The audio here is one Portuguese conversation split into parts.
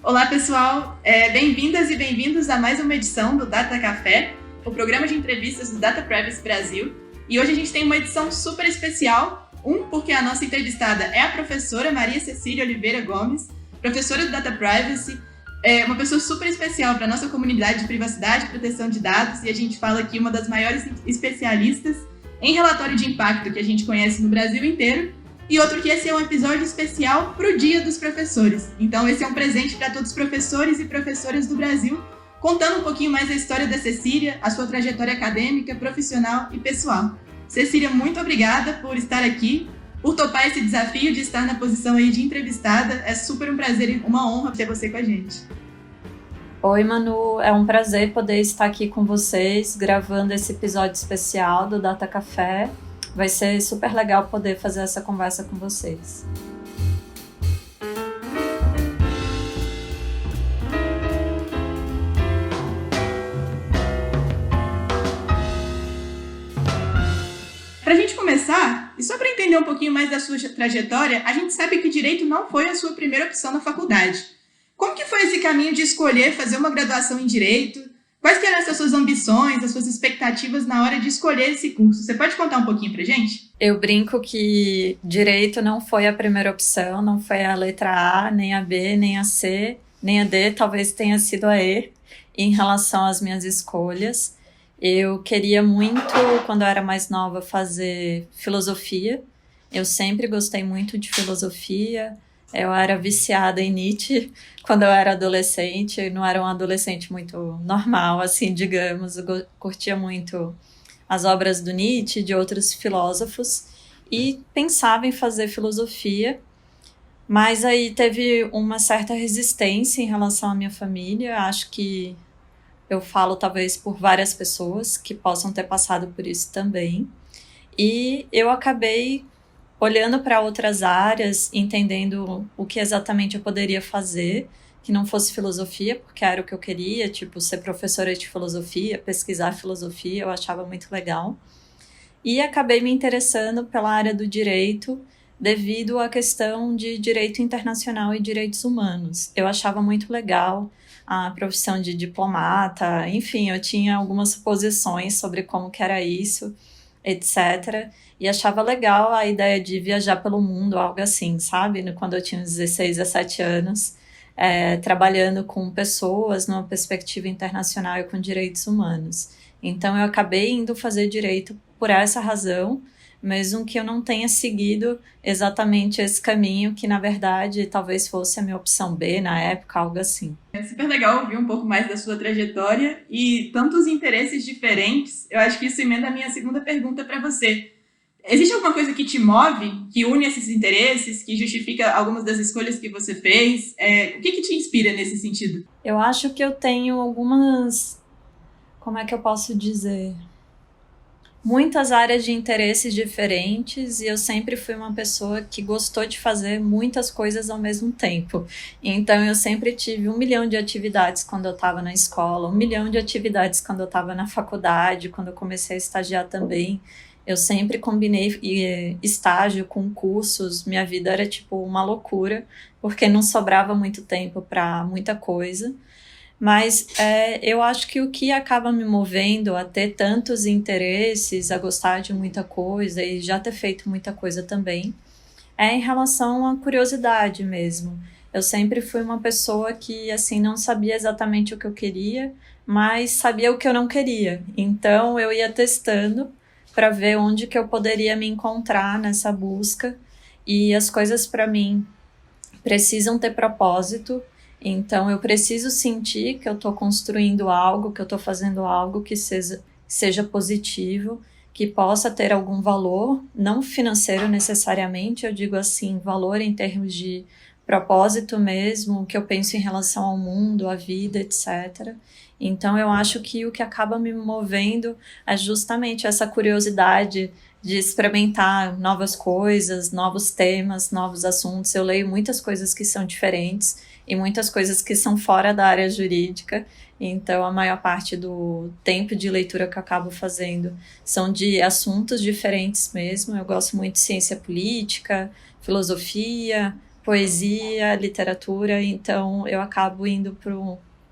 Olá, pessoal! Bem-vindas e bem-vindos a mais uma edição do Data Café, o programa de entrevistas do Data Privacy Brasil. E hoje a gente tem uma edição super especial, porque a nossa entrevistada é a professora Maria Cecília Oliveira Gomes, professora do Data Privacy, uma pessoa super especial para a nossa comunidade de privacidade e proteção de dados, e a gente fala aqui uma das maiores especialistas em relatório de impacto que a gente conhece no Brasil inteiro, e outro que esse é um episódio especial para o Dia dos Professores. Então esse é um presente para todos os professores e professoras do Brasil, contando um pouquinho mais a história da Cecília, a sua trajetória acadêmica, profissional e pessoal. Cecília, muito obrigada por estar aqui, por topar esse desafio de estar na posição aí de entrevistada. É super um prazer e uma honra ter você com a gente. Oi, Manu, é um prazer poder estar aqui com vocês, gravando esse episódio especial do Data Café. Vai ser super legal poder fazer essa conversa com vocês. Para a gente começar, e só para entender um pouquinho mais da sua trajetória, a gente sabe que Direito não foi a sua primeira opção na faculdade. Como que foi esse caminho de escolher fazer uma graduação em Direito? Quais que eram as suas ambições, as suas expectativas na hora de escolher esse curso? Você pode contar um pouquinho pra gente? Eu brinco que Direito não foi a primeira opção, não foi a letra A, nem a B, nem a C, nem a D, talvez tenha sido a E, em relação às minhas escolhas. Eu queria muito, quando eu era mais nova, fazer filosofia. Eu sempre gostei muito de filosofia. Eu era viciada em Nietzsche quando eu era adolescente. Eu não era um adolescente muito normal, assim, digamos. Eu curtia muito as obras do Nietzsche, de outros filósofos, e pensava em fazer filosofia. Mas aí teve uma certa resistência em relação à minha família. Acho que eu falo talvez por várias pessoas que possam ter passado por isso também. E eu acabei olhando para outras áreas, entendendo o que exatamente eu poderia fazer, que não fosse filosofia, porque era o que eu queria, tipo, ser professora de filosofia, pesquisar filosofia, eu achava muito legal. E acabei me interessando pela área do direito, devido à questão de direito internacional e direitos humanos. Eu achava muito legal a profissão de diplomata, enfim, eu tinha algumas suposições sobre como que era isso, etc. E achava legal a ideia de viajar pelo mundo, algo assim, sabe? Quando eu tinha 16, 17 anos, trabalhando com pessoas numa perspectiva internacional e com direitos humanos. Então eu acabei indo fazer direito por essa razão, mesmo que eu não tenha seguido exatamente esse caminho, que na verdade talvez fosse a minha opção B na época, algo assim. É super legal ouvir um pouco mais da sua trajetória e tantos interesses diferentes. Eu acho que isso emenda a minha segunda pergunta para você. Existe alguma coisa que te move, que une esses interesses, que justifica algumas das escolhas que você fez? O que te inspira nesse sentido? Eu acho que eu tenho algumas... Como é que eu posso dizer? Muitas áreas de interesses diferentes, e eu sempre fui uma pessoa que gostou de fazer muitas coisas ao mesmo tempo. Então eu sempre tive 1 milhão de atividades quando eu estava na escola, 1 milhão de atividades quando eu estava na faculdade, quando eu comecei a estagiar também. Eu sempre combinei estágio com cursos, minha vida era tipo uma loucura, porque não sobrava muito tempo para muita coisa. Mas eu acho que o que acaba me movendo a ter tantos interesses, a gostar de muita coisa e já ter feito muita coisa também, é em relação à curiosidade mesmo. Eu sempre fui uma pessoa que assim, não sabia exatamente o que eu queria, mas sabia o que eu não queria. Então eu ia testando para ver onde que eu poderia me encontrar nessa busca, e as coisas para mim precisam ter propósito. Então eu preciso sentir que eu estou construindo algo, que eu estou fazendo algo que seja positivo, que possa ter algum valor, não financeiro necessariamente, eu digo assim, valor em termos de propósito mesmo, que eu penso em relação ao mundo, à vida, etc. Então eu acho que o que acaba me movendo é justamente essa curiosidade de experimentar novas coisas, novos temas, novos assuntos. Eu leio muitas coisas que são diferentes e muitas coisas que são fora da área jurídica, então a maior parte do tempo de leitura que eu acabo fazendo são de assuntos diferentes mesmo. Eu gosto muito de ciência política, filosofia, poesia, literatura, então eu acabo indo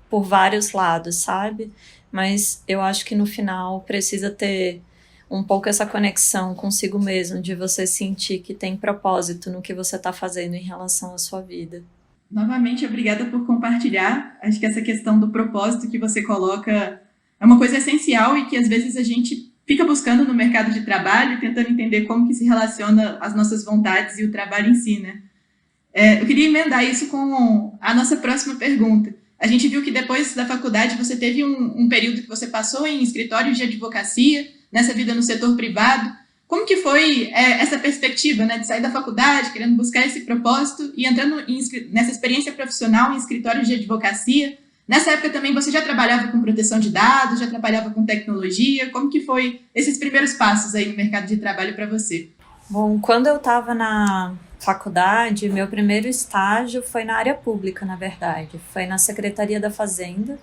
por vários lados, sabe? Mas eu acho que no final precisa ter um pouco essa conexão consigo mesmo, de você sentir que tem propósito no que você está fazendo em relação à sua vida. Novamente, obrigada por compartilhar. Acho que essa questão do propósito que você coloca é uma coisa essencial e que às vezes a gente fica buscando no mercado de trabalho, tentando entender como que se relaciona as nossas vontades e o trabalho em si, né? Eu queria emendar isso com a nossa próxima pergunta. A gente viu que depois da faculdade você teve um período que você passou em escritórios de advocacia, nessa vida no setor privado. Como que foi essa perspectiva, né, de sair da faculdade, querendo buscar esse propósito e entrando nessa experiência profissional em escritórios de advocacia? Nessa época também você já trabalhava com proteção de dados, já trabalhava com tecnologia? Como que foi esses primeiros passos aí no mercado de trabalho para você? Bom, quando eu estava na faculdade, meu primeiro estágio foi na área pública, na verdade. Foi na Secretaria da Fazenda,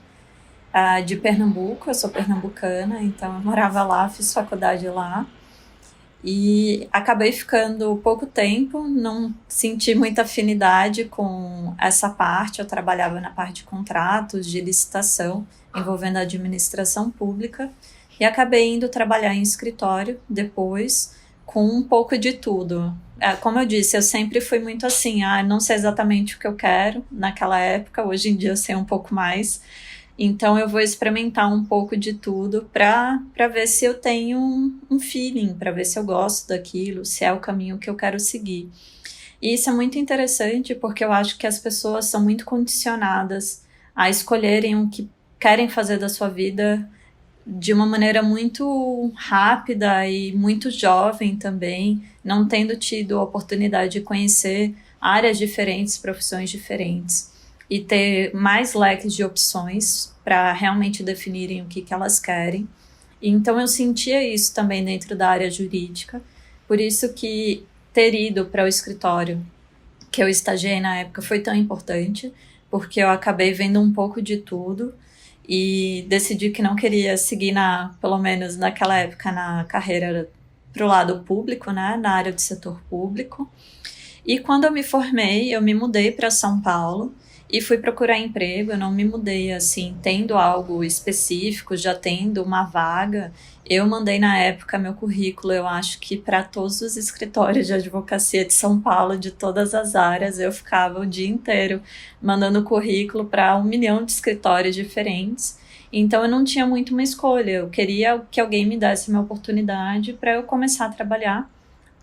de Pernambuco. Eu sou pernambucana, então eu morava lá, fiz faculdade lá. E acabei ficando pouco tempo, não senti muita afinidade com essa parte. Eu trabalhava na parte de contratos, de licitação, envolvendo a administração pública. E acabei indo trabalhar em escritório depois, com um pouco de tudo. Como eu disse, eu sempre fui muito assim, não sei exatamente o que eu quero naquela época, hoje em dia eu sei um pouco mais. Então eu vou experimentar um pouco de tudo para ver se eu tenho um feeling, para ver se eu gosto daquilo, se é o caminho que eu quero seguir. E isso é muito interessante porque eu acho que as pessoas são muito condicionadas a escolherem o que querem fazer da sua vida de uma maneira muito rápida e muito jovem também, não tendo tido a oportunidade de conhecer áreas diferentes, profissões diferentes. E ter mais leques de opções para realmente definirem o que elas querem. Então eu sentia isso também dentro da área jurídica, por isso que ter ido para o escritório que eu estagiei na época foi tão importante, porque eu acabei vendo um pouco de tudo e decidi que não queria seguir, pelo menos naquela época, na carreira para o lado público, né, na área do setor público. E quando eu me formei, eu me mudei para São Paulo, e fui procurar emprego. Eu não me mudei assim, tendo algo específico, já tendo uma vaga. Eu mandei na época meu currículo, eu acho que para todos os escritórios de advocacia de São Paulo, de todas as áreas, eu ficava o dia inteiro mandando currículo para 1 milhão de escritórios diferentes. Então eu não tinha muito uma escolha, eu queria que alguém me desse uma oportunidade para eu começar a trabalhar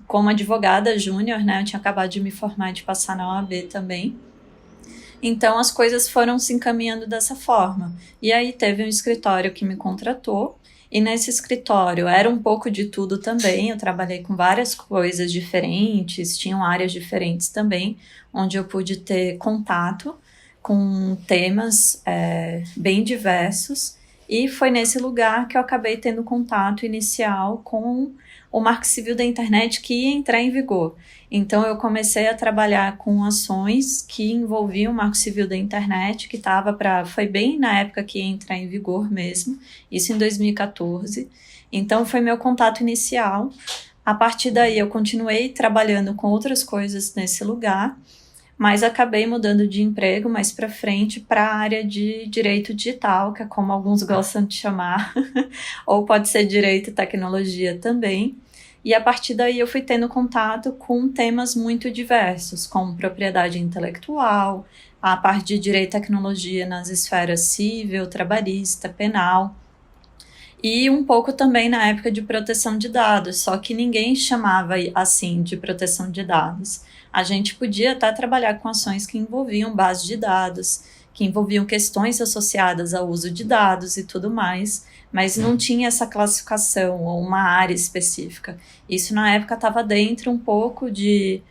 como advogada júnior, né? Eu tinha acabado de me formar, de passar na OAB também. Então as coisas foram se encaminhando dessa forma. E aí teve um escritório que me contratou, e nesse escritório era um pouco de tudo também. Eu trabalhei com várias coisas diferentes, tinham áreas diferentes também, onde eu pude ter contato com temas bem diversos. E foi nesse lugar que eu acabei tendo contato inicial com o Marco Civil da Internet, que ia entrar em vigor. Então eu comecei a trabalhar com ações que envolviam o Marco Civil da Internet, que foi bem na época que ia entrar em vigor mesmo, isso em 2014. Então foi meu contato inicial. A partir daí eu continuei trabalhando com outras coisas nesse lugar, mas acabei mudando de emprego mais para frente para a área de direito digital, que é como alguns gostam de chamar, ou pode ser direito e tecnologia também. E a partir daí eu fui tendo contato com temas muito diversos, como propriedade intelectual, a parte de direito e tecnologia nas esferas civil, trabalhista, penal, e um pouco também na época de proteção de dados, só que ninguém chamava assim de proteção de dados. A gente podia até trabalhar com ações que envolviam base de dados, que envolviam questões associadas ao uso de dados e tudo mais, mas não tinha essa classificação ou uma área específica. Isso na época estava dentro um pouco de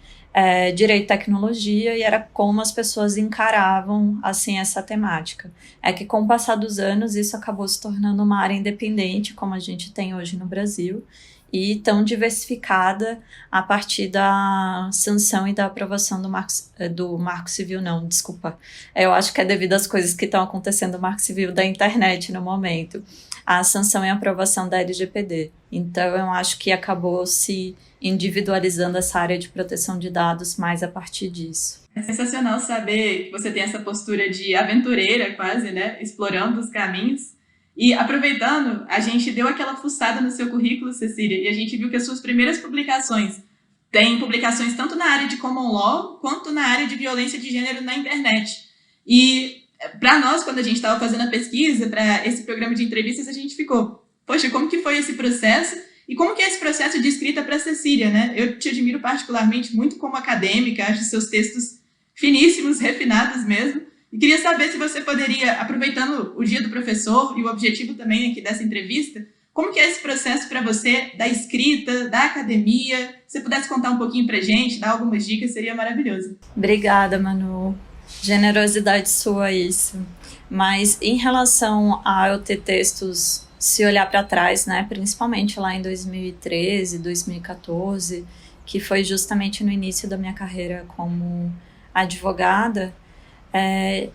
direito e tecnologia, e era como as pessoas encaravam assim essa temática. É que com o passar dos anos isso acabou se tornando uma área independente, como a gente tem hoje no Brasil, e tão diversificada a partir da sanção e da aprovação do Marco Civil, não, desculpa. Eu acho que é devido às coisas que estão acontecendo no Marco Civil da internet no momento. A sanção e a aprovação da LGPD. Então, eu acho que acabou se individualizando essa área de proteção de dados mais a partir disso. É sensacional saber que você tem essa postura de aventureira quase, né? Explorando os caminhos. E aproveitando, a gente deu aquela fuçada no seu currículo, Cecília, e a gente viu que as suas primeiras publicações têm publicações tanto na área de Common Law quanto na área de violência de gênero na internet. E para nós, quando a gente estava fazendo a pesquisa para esse programa de entrevistas, a gente ficou, poxa, como que foi esse processo? E como que é esse processo de escrita para a Cecília, né? Eu te admiro particularmente muito como acadêmica, acho seus textos finíssimos, refinados mesmo. E queria saber se você poderia, aproveitando o dia do professor e o objetivo também aqui dessa entrevista, como que é esse processo para você da escrita, da academia? Se você pudesse contar um pouquinho para a gente, dar algumas dicas, seria maravilhoso. Obrigada, Manu. Generosidade sua isso. Mas em relação a eu ter textos, se olhar para trás, né, principalmente lá em 2013, 2014, que foi justamente no início da minha carreira como advogada,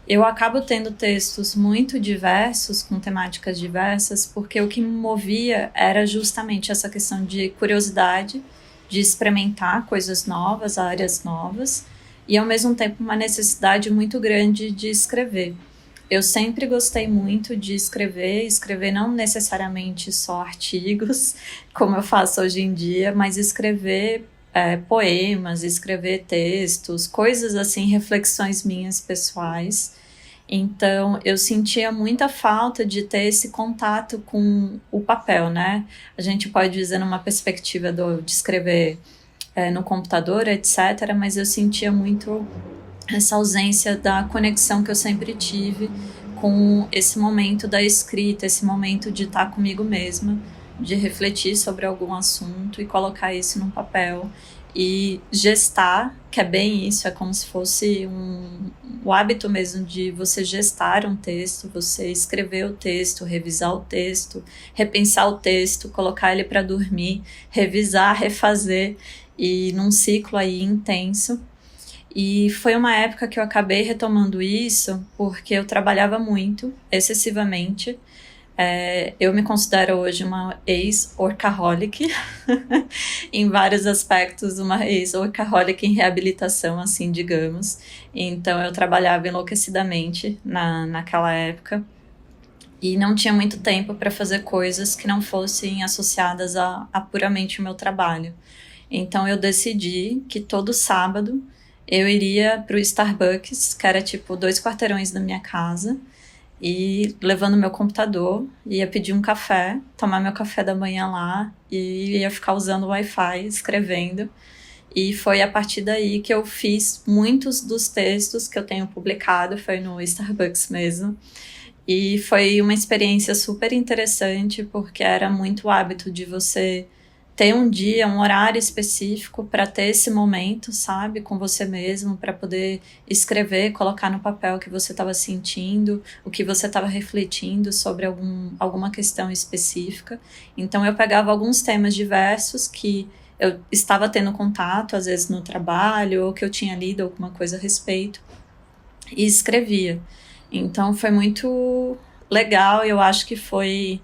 eu acabo tendo textos muito diversos, com temáticas diversas, porque o que me movia era justamente essa questão de curiosidade, de experimentar coisas novas, áreas novas, e ao mesmo tempo uma necessidade muito grande de escrever. Eu sempre gostei muito de escrever não necessariamente só artigos, como eu faço hoje em dia, mas escrever poemas, escrever textos, coisas assim, reflexões minhas pessoais. Então, eu sentia muita falta de ter esse contato com o papel, né? A gente pode dizer numa perspectiva de escrever no computador, etc., mas eu sentia muito essa ausência da conexão que eu sempre tive com esse momento da escrita, esse momento de estar comigo mesma, de refletir sobre algum assunto e colocar isso num papel e gestar, que é bem isso, é como se fosse o hábito mesmo de você gestar um texto, você escrever o texto, revisar o texto, repensar o texto, colocar ele para dormir, revisar, refazer, e num ciclo aí intenso. E foi uma época que eu acabei retomando isso porque eu trabalhava muito, excessivamente. Eu me considero hoje uma ex-workaholic, em vários aspectos, uma ex-workaholic em reabilitação, assim, digamos. Então, eu trabalhava enlouquecidamente naquela época e não tinha muito tempo para fazer coisas que não fossem associadas a puramente o meu trabalho. Então, eu decidi que todo sábado eu iria para o Starbucks, que era tipo 2 quarteirões da minha casa, e levando meu computador, ia pedir um café, tomar meu café da manhã lá e ia ficar usando o Wi-Fi, escrevendo. E foi a partir daí que eu fiz muitos dos textos que eu tenho publicado, foi no Starbucks mesmo. E foi uma experiência super interessante, porque era muito hábito de você ter um dia, um horário específico para ter esse momento, sabe, com você mesmo, para poder escrever, colocar no papel o que você estava sentindo, o que você estava refletindo sobre alguma questão específica. Então eu pegava alguns temas diversos que eu estava tendo contato, às vezes no trabalho, ou que eu tinha lido alguma coisa a respeito, e escrevia. Então foi muito legal, eu acho que foi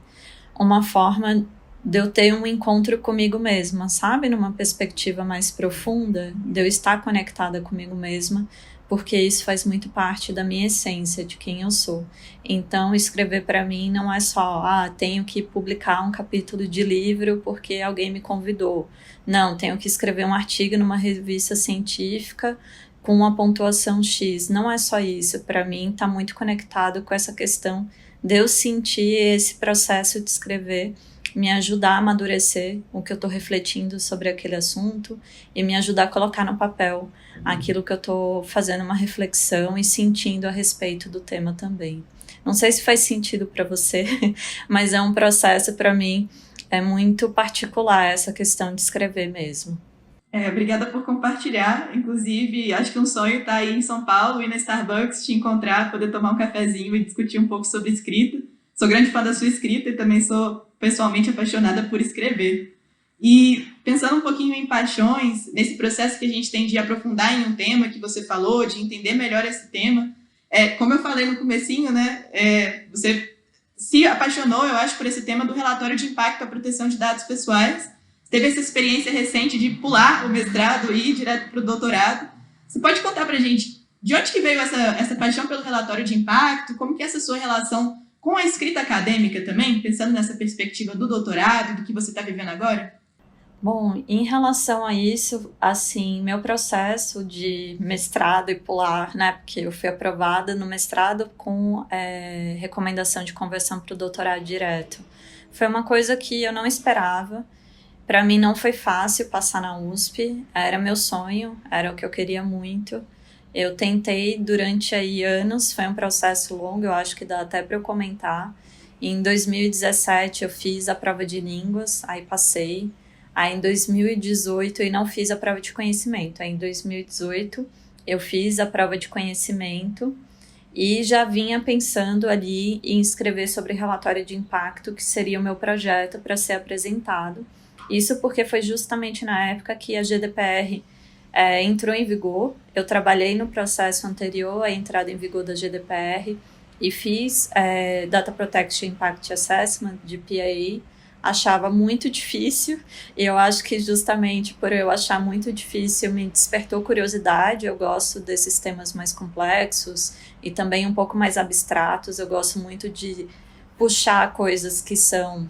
uma forma de eu ter um encontro comigo mesma, sabe? Numa perspectiva mais profunda, de eu estar conectada comigo mesma, porque isso faz muito parte da minha essência, de quem eu sou. Então, escrever para mim não é só, tenho que publicar um capítulo de livro porque alguém me convidou. Não, tenho que escrever um artigo numa revista científica com uma pontuação X. Não é só isso. Para mim, está muito conectado com essa questão de eu sentir esse processo de escrever, me ajudar a amadurecer o que eu estou refletindo sobre aquele assunto e me ajudar a colocar no papel aquilo que eu estou fazendo uma reflexão e sentindo a respeito do tema também. Não sei se faz sentido para você, mas é um processo para mim, é muito particular essa questão de escrever mesmo. Obrigada por compartilhar. Inclusive, acho que um sonho está aí em São Paulo, ir na Starbucks, te encontrar, poder tomar um cafezinho e discutir um pouco sobre escrita. Sou grande fã da sua escrita e também sou pessoalmente apaixonada por escrever. E pensando um pouquinho em paixões, nesse processo que a gente tem de aprofundar em um tema que você falou, de entender melhor esse tema, como eu falei no comecinho, né, você se apaixonou, eu acho, por esse tema do relatório de impacto à proteção de dados pessoais. Teve essa experiência recente de pular o mestrado e ir direto para o doutorado. Você pode contar para a gente de onde que veio essa paixão pelo relatório de impacto? Como que é essa sua relação com a escrita acadêmica também, pensando nessa perspectiva do doutorado, do que você está vivendo agora? Bom, em relação a isso, assim, meu processo de mestrado e pular, né, porque eu fui aprovada no mestrado com recomendação de conversão para o doutorado direto, foi uma coisa que eu não esperava. Para mim não foi fácil passar na USP, era meu sonho, era o que eu queria muito. Eu tentei durante aí anos, foi um processo longo, eu acho que dá até para eu comentar. Em 2017 eu fiz a prova de línguas, aí passei. Aí em 2018 eu não fiz a prova de conhecimento. Aí em 2018 eu fiz a prova de conhecimento e já vinha pensando ali em escrever sobre relatório de impacto, que seria o meu projeto para ser apresentado. Isso porque foi justamente na época que a GDPR entrou em vigor. Eu trabalhei no processo anterior à entrada em vigor da GDPR e fiz Data Protection Impact Assessment de PAE. Achava muito difícil, e eu acho que justamente por eu achar muito difícil me despertou curiosidade. Eu gosto desses temas mais complexos e também um pouco mais abstratos. Eu gosto muito de puxar coisas que são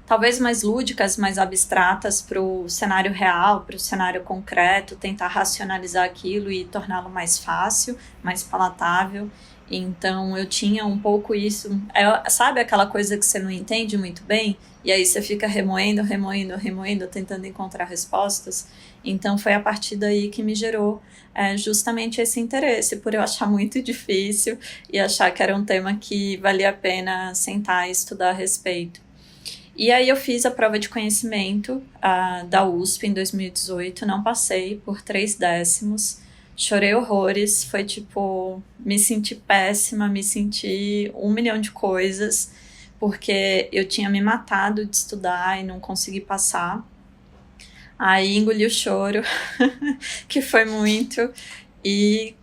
talvez mais lúdicas, mais abstratas para o cenário real, para o cenário concreto, tentar racionalizar aquilo e torná-lo mais fácil, mais palatável. Então eu tinha um pouco isso, sabe aquela coisa que você não entende muito bem, e aí você fica remoendo, tentando encontrar respostas. Então foi a partir daí que me gerou justamente esse interesse, por eu achar muito difícil e achar que era um tema que valia a pena sentar e estudar a respeito. E aí eu fiz a prova de conhecimento da USP em 2018, não passei por 3 décimos, chorei horrores, foi tipo, me senti péssima, me senti 1 milhão de coisas, porque eu tinha me matado de estudar e não consegui passar. Aí engoli o choro, que foi muito, e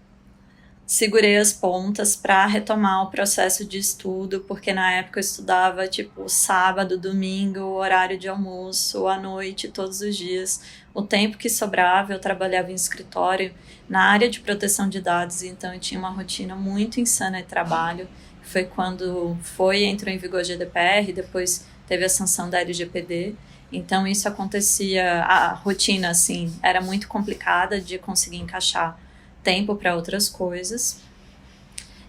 segurei as pontas para retomar o processo de estudo, porque na época eu estudava tipo sábado, domingo, horário de almoço, à noite, todos os dias. O tempo que sobrava eu trabalhava em escritório na área de proteção de dados, então eu tinha uma rotina muito insana de trabalho. Foi quando entrou em vigor a GDPR, depois teve a sanção da LGPD. Então isso acontecia, a rotina assim era muito complicada de conseguir encaixar tempo para outras coisas.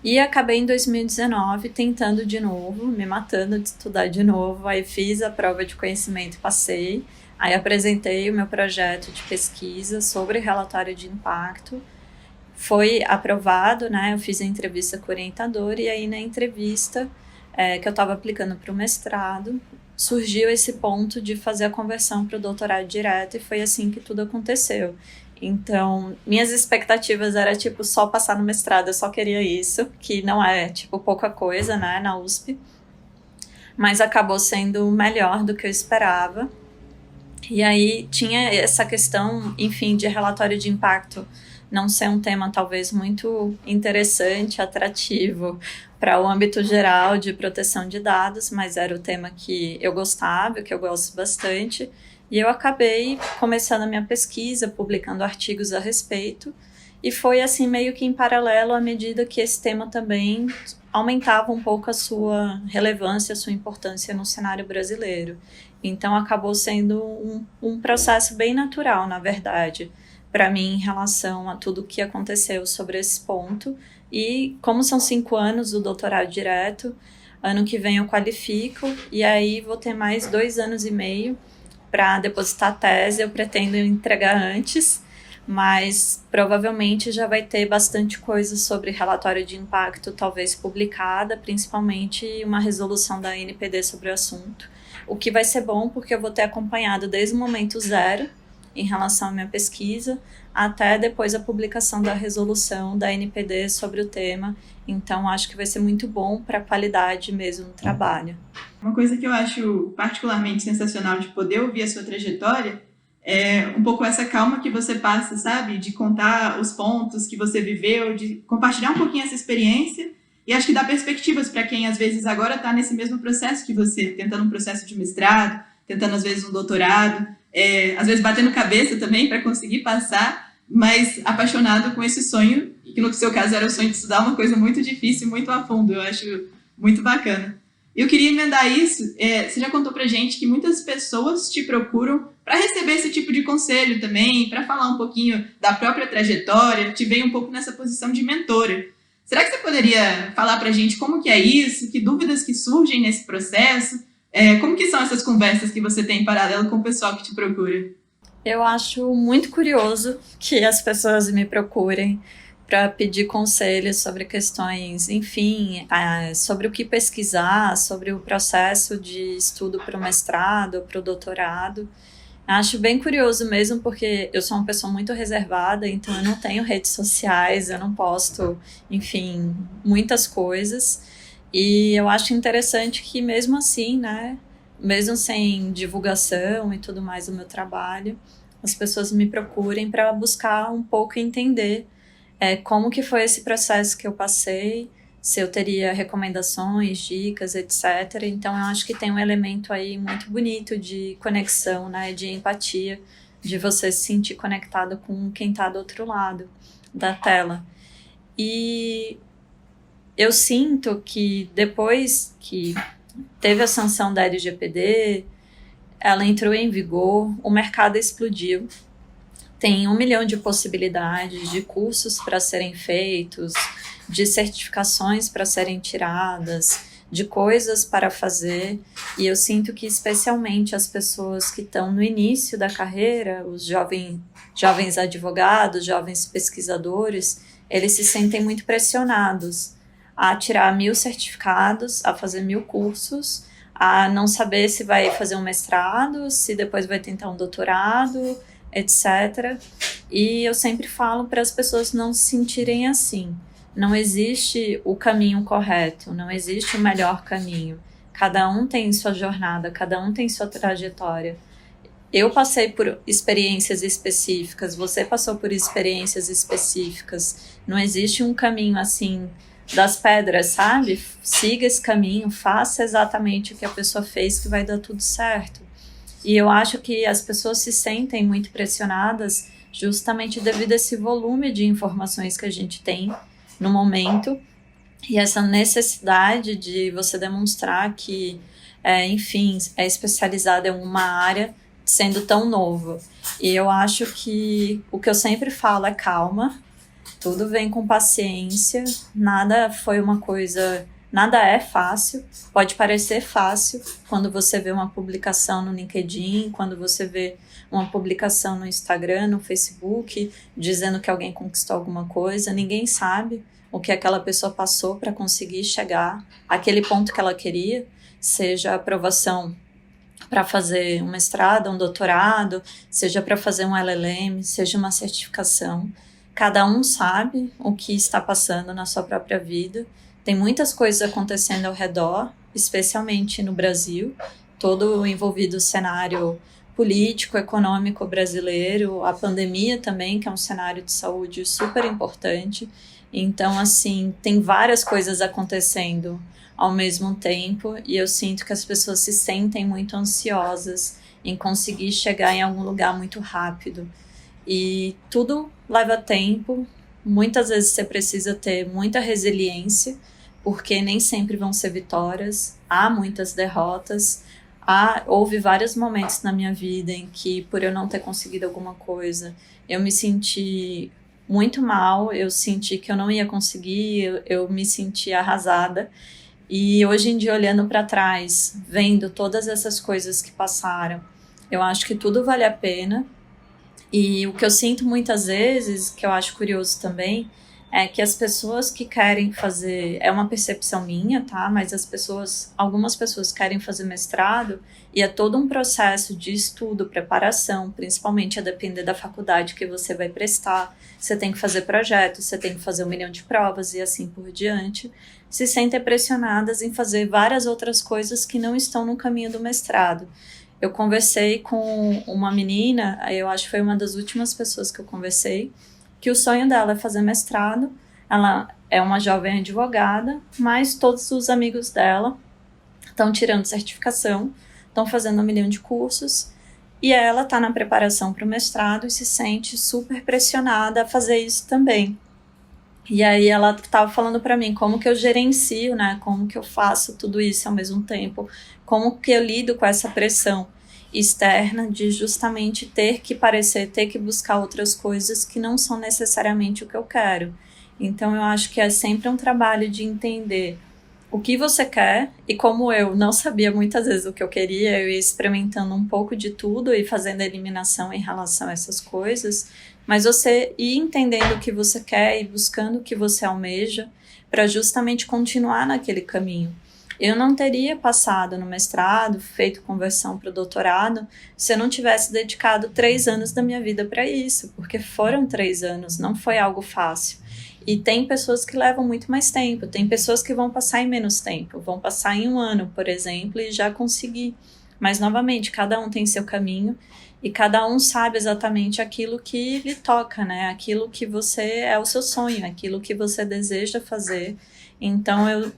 E acabei em 2019 tentando de novo, me matando de estudar de novo. Aí fiz a prova de conhecimento, passei. Aí apresentei o meu projeto de pesquisa sobre relatório de impacto. Foi aprovado, né? Eu fiz a entrevista com o orientador e aí na entrevista que eu estava aplicando para o mestrado, surgiu esse ponto de fazer a conversão para o doutorado direto e foi assim que tudo aconteceu. Então, minhas expectativas era, tipo, só passar no mestrado, eu só queria isso, que não é, tipo, pouca coisa, né, na USP. Mas acabou sendo melhor do que eu esperava. E aí tinha essa questão, enfim, de relatório de impacto não ser um tema talvez muito interessante, atrativo para o âmbito geral de proteção de dados, mas era o tema que eu gostava, que eu gosto bastante. E eu acabei começando a minha pesquisa, publicando artigos a respeito, e foi assim meio que em paralelo à medida que esse tema também aumentava um pouco a sua relevância, a sua importância no cenário brasileiro. Então acabou sendo um processo bem natural, na verdade, para mim em relação a tudo o que aconteceu sobre esse ponto. E como são 5 anos do doutorado direto, ano que vem eu qualifico, e aí vou ter mais 2 anos e meio para depositar a tese. Eu pretendo entregar antes, mas provavelmente já vai ter bastante coisa sobre relatório de impacto, talvez publicada, principalmente uma resolução da ANPD sobre o assunto, o que vai ser bom porque eu vou ter acompanhado desde o momento zero em relação à minha pesquisa, até depois a publicação da resolução da NPD sobre o tema. Então, acho que vai ser muito bom para a qualidade mesmo do trabalho. Uma coisa que eu acho particularmente sensacional de poder ouvir a sua trajetória é um pouco essa calma que você passa, sabe? De contar os pontos que você viveu, de compartilhar um pouquinho essa experiência. E acho que dá perspectivas para quem, às vezes, agora está nesse mesmo processo que você, tentando um processo de mestrado, tentando, às vezes, um doutorado, às vezes batendo cabeça também para conseguir passar, mas apaixonado com esse sonho, e que no seu caso era o sonho de estudar uma coisa muito difícil, muito a fundo. Eu acho muito bacana. Eu queria emendar isso, você já contou pra gente que muitas pessoas te procuram para receber esse tipo de conselho também, para falar um pouquinho da própria trajetória, te veio um pouco nessa posição de mentora. Será que você poderia falar pra gente como que é isso, que dúvidas que surgem nesse processo, como que são essas conversas que você tem em paralelo com o pessoal que te procura? Eu acho muito curioso que as pessoas me procurem para pedir conselhos sobre questões, enfim, sobre o que pesquisar, sobre o processo de estudo para o mestrado, para o doutorado. Acho bem curioso mesmo, porque eu sou uma pessoa muito reservada, então eu não tenho redes sociais, eu não posto, enfim, muitas coisas. E eu acho interessante que mesmo assim, né, mesmo sem divulgação e tudo mais do meu trabalho, as pessoas me procurem para buscar um pouco entender como que foi esse processo que eu passei, se eu teria recomendações, dicas, etc. Então, eu acho que tem um elemento aí muito bonito de conexão, né, de empatia, de você se sentir conectado com quem está do outro lado da tela. E eu sinto que depois que teve a sanção da LGPD, ela entrou em vigor, o mercado explodiu. Tem 1 milhão de possibilidades de cursos para serem feitos, de certificações para serem tiradas, de coisas para fazer, e eu sinto que especialmente as pessoas que estão no início da carreira, os jovens advogados, jovens pesquisadores, eles se sentem muito pressionados a tirar 1000 certificados, a fazer 1000 cursos, a não saber se vai fazer um mestrado, se depois vai tentar um doutorado, etc. E eu sempre falo para as pessoas não se sentirem assim. Não existe o caminho correto, não existe o melhor caminho. Cada um tem sua jornada, cada um tem sua trajetória. Eu passei por experiências específicas, você passou por experiências específicas. Não existe um caminho assim das pedras, sabe? Siga esse caminho, faça exatamente o que a pessoa fez que vai dar tudo certo. E eu acho que as pessoas se sentem muito pressionadas justamente devido a esse volume de informações que a gente tem no momento e essa necessidade de você demonstrar que, enfim, é especializada em uma área sendo tão novo. E eu acho que o que eu sempre falo é calma, tudo vem com paciência, nada é fácil, pode parecer fácil quando você vê uma publicação no LinkedIn, quando você vê uma publicação no Instagram, no Facebook, dizendo que alguém conquistou alguma coisa, ninguém sabe o que aquela pessoa passou para conseguir chegar àquele ponto que ela queria, seja a aprovação para fazer um mestrado, um doutorado, seja para fazer um LLM, seja uma certificação. Cada um sabe o que está passando na sua própria vida. Tem muitas coisas acontecendo ao redor, especialmente no Brasil, todo envolvido o cenário político, econômico brasileiro, a pandemia também, que é um cenário de saúde super importante. Então, assim, tem várias coisas acontecendo ao mesmo tempo e eu sinto que as pessoas se sentem muito ansiosas em conseguir chegar em algum lugar muito rápido. E tudo leva tempo, muitas vezes você precisa ter muita resiliência, porque nem sempre vão ser vitórias, há muitas derrotas, houve vários momentos na minha vida em que, por eu não ter conseguido alguma coisa, eu me senti muito mal, eu senti que eu não ia conseguir, eu me senti arrasada. E hoje em dia, olhando para trás, vendo todas essas coisas que passaram, eu acho que tudo vale a pena. E o que eu sinto muitas vezes, que eu acho curioso também, é que as pessoas que querem fazer, é uma percepção minha, tá? Mas algumas pessoas querem fazer mestrado e é todo um processo de estudo, preparação, principalmente a depender da faculdade que você vai prestar. Você tem que fazer projetos, você tem que fazer 1 milhão de provas e assim por diante. Se sentem pressionadas em fazer várias outras coisas que não estão no caminho do mestrado. Eu conversei com uma menina, eu acho que foi uma das últimas pessoas que eu conversei, que o sonho dela é fazer mestrado. Ela é uma jovem advogada, mas todos os amigos dela estão tirando certificação, estão fazendo 1 milhão de cursos, e ela está na preparação para o mestrado e se sente super pressionada a fazer isso também. E aí ela estava falando para mim como que eu gerencio, né? Como que eu faço tudo isso ao mesmo tempo, como que eu lido com essa pressão externa de justamente ter que buscar outras coisas que não são necessariamente o que eu quero. Então eu acho que é sempre um trabalho de entender o que você quer, e como eu não sabia muitas vezes o que eu queria, eu ia experimentando um pouco de tudo e fazendo a eliminação em relação a essas coisas, mas você ir entendendo o que você quer e buscando o que você almeja para justamente continuar naquele caminho. Eu não teria passado no mestrado, feito conversão para o doutorado, se eu não tivesse dedicado 3 anos da minha vida para isso, porque foram 3 anos, não foi algo fácil. E tem pessoas que levam muito mais tempo, tem pessoas que vão passar em menos tempo, vão passar em 1 ano, por exemplo, e já conseguir. Mas, novamente, cada um tem seu caminho e cada um sabe exatamente aquilo que lhe toca, né? Aquilo que é o seu sonho, aquilo que você deseja fazer. Então,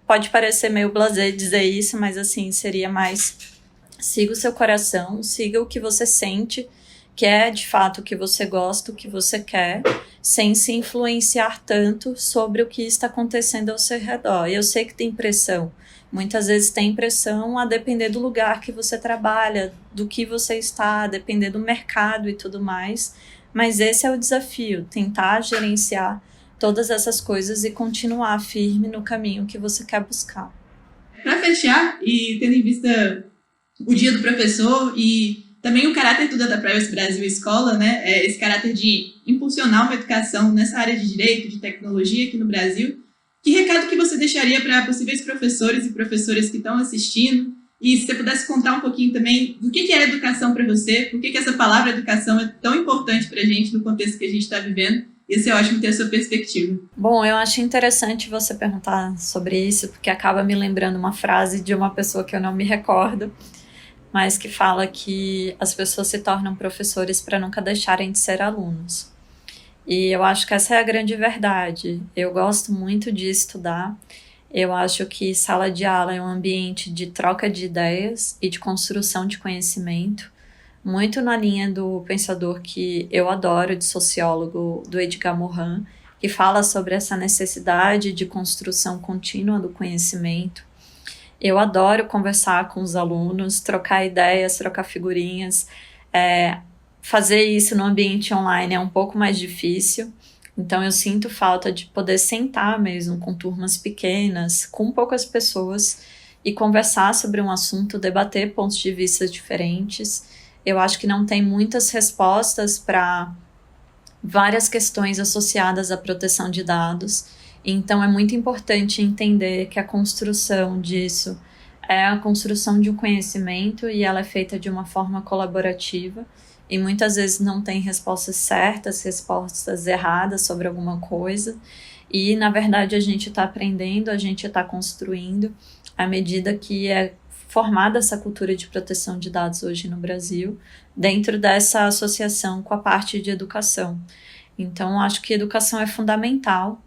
pode parecer meio blasé dizer isso, mas assim, seria mais: siga o seu coração, siga o que você sente, que é de fato o que você gosta, o que você quer, sem se influenciar tanto sobre o que está acontecendo ao seu redor. Eu sei que tem pressão, muitas vezes tem pressão a depender do lugar que você trabalha, do que você está, a depender do mercado e tudo mais, mas esse é o desafio, tentar gerenciar todas essas coisas e continuar firme no caminho que você quer buscar. Para fechar, e tendo em vista o Dia do Professor e também o caráter do Data Privacy Brasil Escola, né, esse caráter de impulsionar uma educação nessa área de direito, de tecnologia aqui no Brasil, que recado que você deixaria para possíveis professores e professoras que estão assistindo? E se você pudesse contar um pouquinho também do que é educação para você, por que essa palavra educação é tão importante para a gente no contexto que a gente está vivendo? Ia ser ótimo ter a sua perspectiva. Bom, eu acho interessante você perguntar sobre isso, porque acaba me lembrando uma frase de uma pessoa que eu não me recordo, mas que fala que as pessoas se tornam professores para nunca deixarem de ser alunos. E eu acho que essa é a grande verdade. Eu gosto muito de estudar. Eu acho que sala de aula é um ambiente de troca de ideias e de construção de conhecimento, muito na linha do pensador que eu adoro, de sociólogo, do Edgar Morin, que fala sobre essa necessidade de construção contínua do conhecimento. Eu adoro conversar com os alunos, trocar ideias, trocar figurinhas. Fazer isso no ambiente online é um pouco mais difícil, então eu sinto falta de poder sentar mesmo com turmas pequenas, com poucas pessoas, e conversar sobre um assunto, debater pontos de vista diferentes. Eu acho que não tem muitas respostas para várias questões associadas à proteção de dados, então é muito importante entender que a construção disso é a construção de um conhecimento e ela é feita de uma forma colaborativa e muitas vezes não tem respostas certas, respostas erradas sobre alguma coisa, e na verdade a gente está aprendendo, a gente está construindo à medida que é formada essa cultura de proteção de dados hoje no Brasil, dentro dessa associação com a parte de educação. Então, acho que educação é fundamental,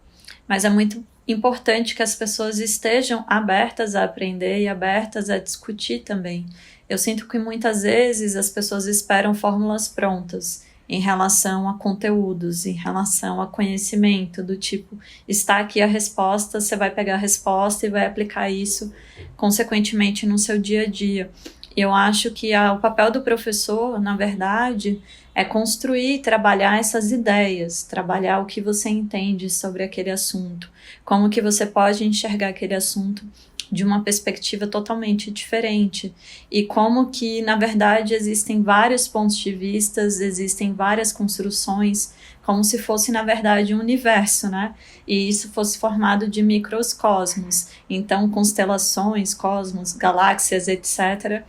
mas é muito importante que as pessoas estejam abertas a aprender e abertas a discutir também. Eu sinto que muitas vezes as pessoas esperam fórmulas prontas em relação a conteúdos, em relação a conhecimento, do tipo, está aqui a resposta, você vai pegar a resposta e vai aplicar isso consequentemente no seu dia a dia. Eu acho que o papel do professor, na verdade, é construir, trabalhar essas ideias, trabalhar o que você entende sobre aquele assunto, como que você pode enxergar aquele assunto de uma perspectiva totalmente diferente, e como que, na verdade, existem vários pontos de vista, existem várias construções, como se fosse, na verdade, um universo, né? E isso fosse formado de microcosmos, então constelações, cosmos, galáxias, etc.,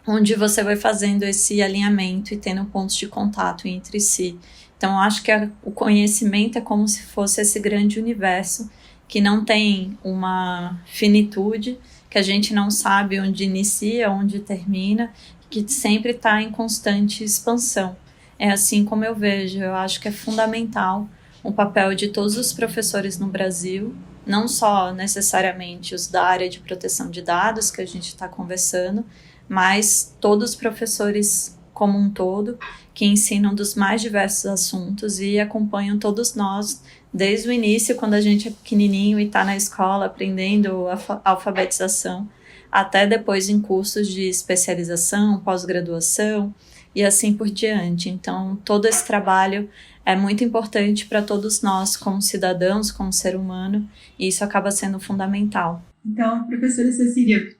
onde você vai fazendo esse alinhamento e tendo pontos de contato entre si. Então, eu acho que o conhecimento é como se fosse esse grande universo que não tem uma finitude, que a gente não sabe onde inicia, onde termina, que sempre está em constante expansão. É assim como eu vejo, eu acho que é fundamental o papel de todos os professores no Brasil, não só necessariamente os da área de proteção de dados que a gente está conversando, mas todos os professores como um todo, que ensinam dos mais diversos assuntos e acompanham todos nós desde o início, quando a gente é pequenininho e está na escola aprendendo a alfabetização, até depois em cursos de especialização, pós-graduação e assim por diante. Então, todo esse trabalho é muito importante para todos nós, como cidadãos, como ser humano, e isso acaba sendo fundamental. Então, professora Cecília,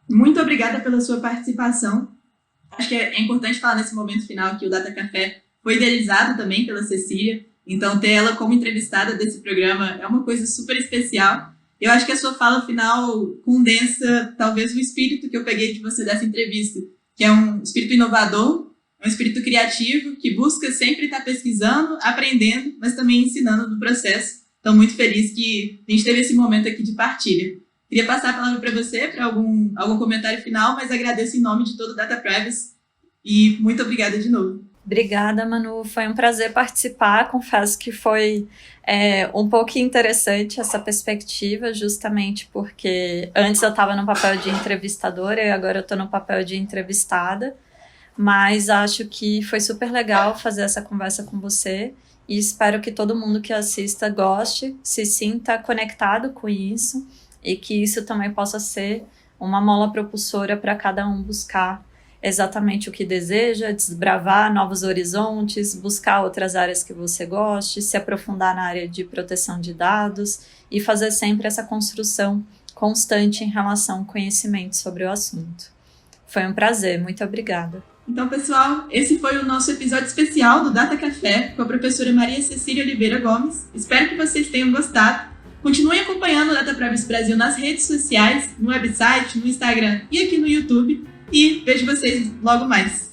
muito obrigada pela sua participação. Acho que é importante falar nesse momento final que o Data Café foi idealizado também pela Cecília, então ter ela como entrevistada desse programa é uma coisa super especial. Eu acho que a sua fala final condensa talvez o espírito que eu peguei de você dessa entrevista, que é um espírito inovador, um espírito criativo, que busca sempre estar pesquisando, aprendendo, mas também ensinando no processo. Então, muito feliz que a gente teve esse momento aqui de partilha. Queria passar a palavra para você, para algum comentário final, mas agradeço em nome de todo o Data Privacy e muito obrigada de novo. Obrigada, Manu. Foi um prazer participar. Confesso que foi um pouco interessante essa perspectiva, justamente porque antes eu estava no papel de entrevistadora e agora eu estou no papel de entrevistada. Mas acho que foi super legal fazer essa conversa com você e espero que todo mundo que assista goste, se sinta conectado com isso e que isso também possa ser uma mola propulsora para cada um buscar exatamente o que deseja, desbravar novos horizontes, buscar outras áreas que você goste, se aprofundar na área de proteção de dados e fazer sempre essa construção constante em relação ao conhecimento sobre o assunto. Foi um prazer, muito obrigada. Então, pessoal, esse foi o nosso episódio especial do Data Café com a professora Maria Cecília Oliveira Gomes. Espero que vocês tenham gostado. Continuem acompanhando o Data Privacy Brasil nas redes sociais, no website, no Instagram e aqui no YouTube. E vejo vocês logo mais.